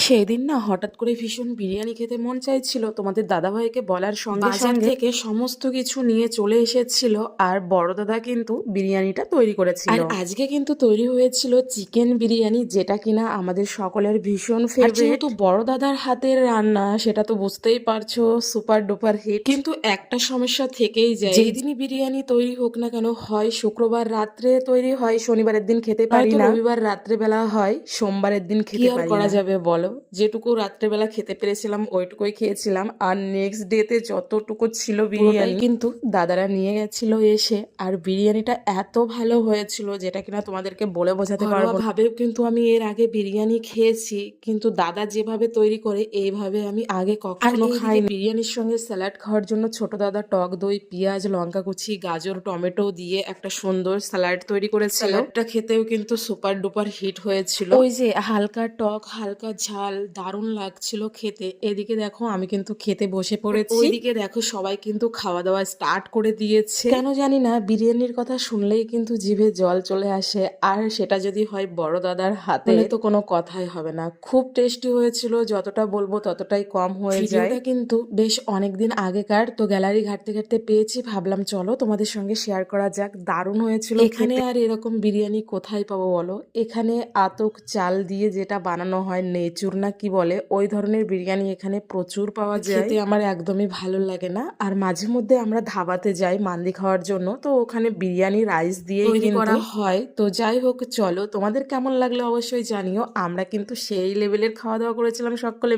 সেদিন না হঠাৎ করে ভীষণ বিরিয়ানি খেতে মন চাইছিল, তোমাদের দাদাভাইকে বলার সঙ্গে বাজার সঙ্গে থেকে সমস্ত কিছু নিয়ে চলে এসেছিল। আর বড় দাদা কিন্তু বিরিয়ানিটা তৈরি করেছিল। আর আজকে কিন্তু তৈরি হয়েছিল চিকেন বিরিয়ানি, যেটা কিনা আমাদের সকলের ভীষণ ফেভারিট। যেহেতু বড় দাদার হাতের রান্না, সেটা তো বুঝতেই পারছো, সুপার ডুপার হিট। কিন্তু একটা সমস্যা থেকেই যায়, যেদিনই বিরিয়ানি তৈরি হোক না কেন, হয় শুক্রবার রাত্রে তৈরি হয়, শনিবারের দিন খেতে পারি না, রবিবার রাত্রেবেলা হয়, সোমবারের দিন খেতে পারি না। করা যাবে বলো, যেটুকু রাত্রেবেলা খেতে পেরেছিলাম ওইটুকুই খেয়েছিলাম। আর নেক্সট ডেতে যতটুকু ছিল বিরিয়ানি কিন্তু দাদারা নিয়ে গেছিল এসে। আর বিরিয়ানিটা এত ভালো হয়েছিল যেটা কিনা তোমাদেরকে বলে বোঝাতে পারবো না। ভাবেও কিন্তু আমি এর আগে বিরিয়ানি খেয়েছি, কিন্তু দাদা যেভাবে তৈরি করে এইভাবে আমি আগে কখনো খাইনি। বিরিয়ানির সঙ্গে স্যালাড খাওয়ার জন্য ছোট দাদা টক দই, পেঁয়াজ, লঙ্কা কুচি, গাজর, টমেটো দিয়ে একটা সুন্দর স্যালাড তৈরি করেছিল। স্যালাডটা খেতেও কিন্তু সুপার ডুপার হিট হয়েছিল। ওই যে হালকা টক হালকা ঝাল, দারুণ লাগছিল খেতে। এদিকে দেখো আমি কিন্তু খেতে বসে পড়েছি, ওইদিকে দেখো সবাই কিন্তু খাওয়া দাওয়া স্টার্ট করে দিয়েছে। কেন জানি না বিরিয়ানির কথা শুনলেই কিন্তু জিভে জল চলে আসে। আর সেটা যদি হয় বড় দাদার হাতে, তো কোনো কথাই হবে না। খুব টেস্টি হয়েছিল, যতটা বলবো ততটাই কম হয়ে যায়। ভিডিওটা কিন্তু বেশ অনেকদিন আগেকার, তো গ্যালারি ঘাটতে ঘাটতে পেয়েছি, ভাবলাম চলো তোমাদের সঙ্গে শেয়ার করা যাক। দারুণ হয়েছিল এখানে। আর এরকম বিরিয়ানি কোথায় পাবো বলো? এখানে আতক চাল দিয়ে যেটা বানানো হয়, নেচুর না কি বলে, ওই ধরনের বিরিয়ানি এখানে প্রচুর পাওয়া যায়। খেতে আমার একদমই ভালো লাগে না। আর মাঝে মধ্যে আমরা ধাবাতে যাই মান্দি খাওয়ার জন্য, তো ওখানে বিরিয়ানি রাইস দিয়ে তৈরি করা হয়। তো যাই হোক, চলো তোমাদের কেমন লাগলো অবশ্যই জানিও। আমরা কিন্তু সেই লেভেলের খাওয়া দাওয়া করেছিলাম সকলে।